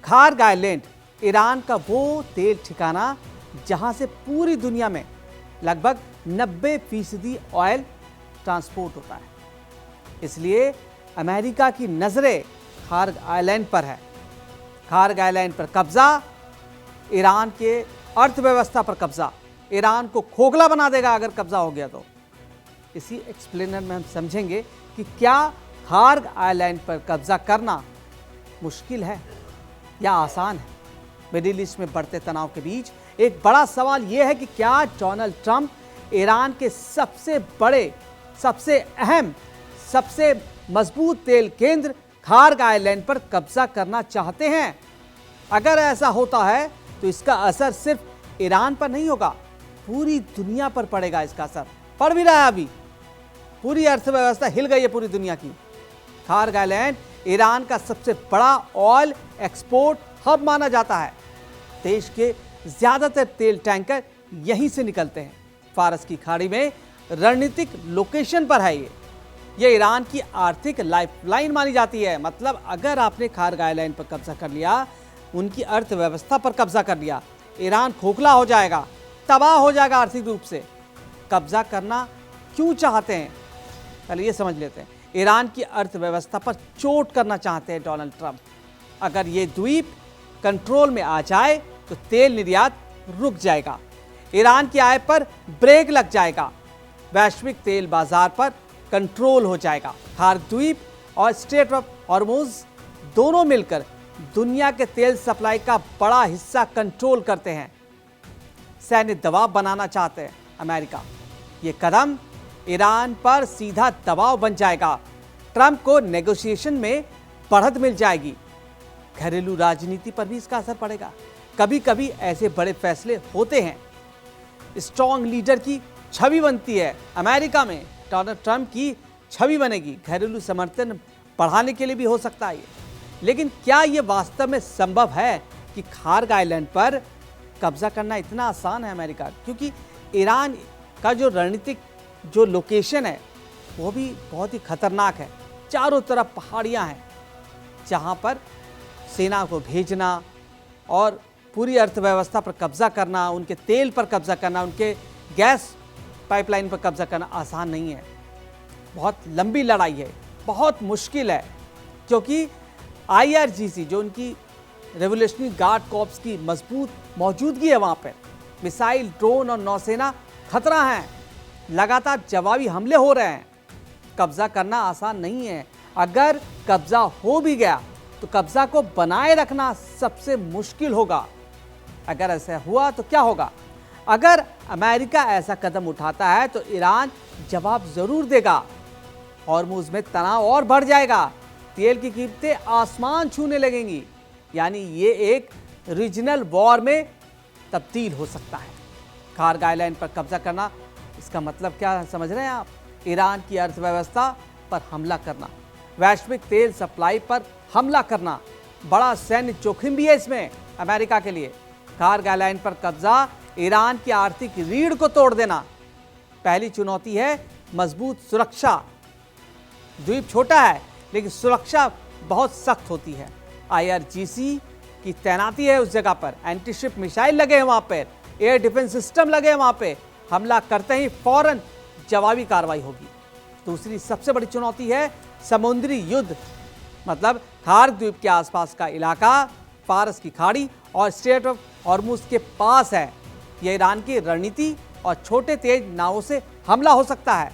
Kharg island Iran का वो तेल ठिकाना जहां से पूरी दुनिया में लगभग 90% ऑयल ट्रांसपोर्ट होता है। इसलिए अमेरिका की नज़रें खार्ग आइलैंड पर है। खार्ग आइलैंड पर कब्जा ईरान के अर्थव्यवस्था पर कब्जा, ईरान को खोखला बना देगा अगर कब्जा हो गया तो। इसी एक्सप्लेनर में हम समझेंगे कि क्या खार्ग आइलैंड पर कब्जा करना मुश्किल है या आसान है। मिडिल ईस्ट में बढ़ते तनाव के बीच एक बड़ा सवाल यह है कि क्या डोनाल्ड ट्रंप ईरान के सबसे बड़े, सबसे अहम, सबसे मजबूत तेल केंद्र खार्ग आइलैंड पर कब्जा करना चाहते हैं। अगर ऐसा होता है तो इसका असर सिर्फ ईरान पर नहीं होगा, पूरी दुनिया पर पड़ेगा। इसका असर पड़ भी रहा है अभी। पूरी अर्थव्यवस्था हिल गई है पूरी दुनिया की। खार्ग आइलैंड ईरान का सबसे बड़ा ऑयल एक्सपोर्ट हब माना जाता है। देश के ज्यादातर तेल टैंकर यहीं से निकलते हैं। फारस की खाड़ी में रणनीतिक लोकेशन पर है ये ईरान की आर्थिक लाइफलाइन मानी जाती है। मतलब अगर आपने खार्ग आइलैंड पर कब्जा कर लिया, उनकी अर्थव्यवस्था पर कब्जा कर लिया, ईरान खोखला हो जाएगा, तबाह हो जाएगा आर्थिक रूप से। कब्जा करना क्यों चाहते हैं, पहले ये समझ लेते हैं। ईरान की अर्थव्यवस्था पर चोट करना चाहते हैं डोनाल्ड ट्रंप। अगर ये द्वीप कंट्रोल में आ जाए तो तेल निर्यात रुक जाएगा, ईरान की आय पर ब्रेक लग जाएगा, वैश्विक तेल बाजार पर कंट्रोल हो जाएगा। खार्ग द्वीप और स्ट्रेट ऑफ हॉर्मुज दोनों मिलकर दुनिया के तेल सप्लाई का बड़ा हिस्सा कंट्रोल करते हैं। सैन्य दबाव बनाना चाहते हैं अमेरिका। ये कदम ईरान पर सीधा दबाव बन जाएगा। ट्रंप को नेगोशिएशन में बढ़त मिल जाएगी। घरेलू राजनीति पर भी इसका असर पड़ेगा। कभी कभी ऐसे बड़े फैसले होते हैं, स्ट्रॉन्ग लीडर की छवि बनती है अमेरिका में। डोनाल्ड ट्रंप की छवि बनेगी, घरेलू समर्थन बढ़ाने के लिए भी हो सकता है ये। लेकिन क्या ये वास्तव में संभव है कि खार्ग आइलैंड पर कब्जा करना इतना आसान है अमेरिका? क्योंकि ईरान का जो रणनीतिक जो लोकेशन है वो भी बहुत ही खतरनाक है। चारों तरफ पहाड़ियां हैं जहां पर सेना को भेजना और पूरी अर्थव्यवस्था पर कब्जा करना, उनके तेल पर कब्जा करना, उनके गैस पाइपलाइन पर कब्जा करना आसान नहीं है। बहुत लंबी लड़ाई है, बहुत मुश्किल है। क्योंकि IRGC जो उनकी रेवोल्यूशनरी गार्ड कॉर्प्स की मजबूत मौजूदगी है वहाँ पर, मिसाइल, ड्रोन और नौसेना खतरा है। लगातार जवाबी हमले हो रहे हैं। कब्जा करना आसान नहीं है। अगर कब्जा हो भी गया तो कब्जा को बनाए रखना सबसे मुश्किल होगा। अगर ऐसा हुआ तो क्या होगा? अगर अमेरिका ऐसा कदम उठाता है तो ईरान जवाब जरूर देगा। हॉर्मुज में तनाव और बढ़ जाएगा, तेल की कीमतें आसमान छूने लगेंगी। यानी ये एक रीजनल वॉर में तब्दील हो सकता है। खार्ग आइलैंड पर कब्जा करना, इसका मतलब क्या समझ रहे हैं आप? ईरान की अर्थव्यवस्था पर हमला करना, वैश्विक तेल सप्लाई पर हमला करना। बड़ा सैन्य जोखिम भी है इसमें अमेरिका के लिए। खार्ग आइलैंड पर कब्जा ईरान की आर्थिक रीढ़ को तोड़ देना। पहली चुनौती है मजबूत सुरक्षा। द्वीप छोटा है लेकिन सुरक्षा बहुत सख्त होती है। IRGC की तैनाती है उस जगह पर, एंटीशिप मिसाइल लगे हैं वहां पर, एयर डिफेंस सिस्टम लगे हैं वहां पे। हमला करते ही फौरन जवाबी कार्रवाई होगी। दूसरी सबसे बड़ी चुनौती है समुद्री युद्ध। मतलब खार्ग द्वीप के आसपास का इलाका फारस की खाड़ी और स्ट्रेट ऑफ हॉर्मुज के पास है। यह ईरान की रणनीति और छोटे तेज नावों से हमला हो सकता है।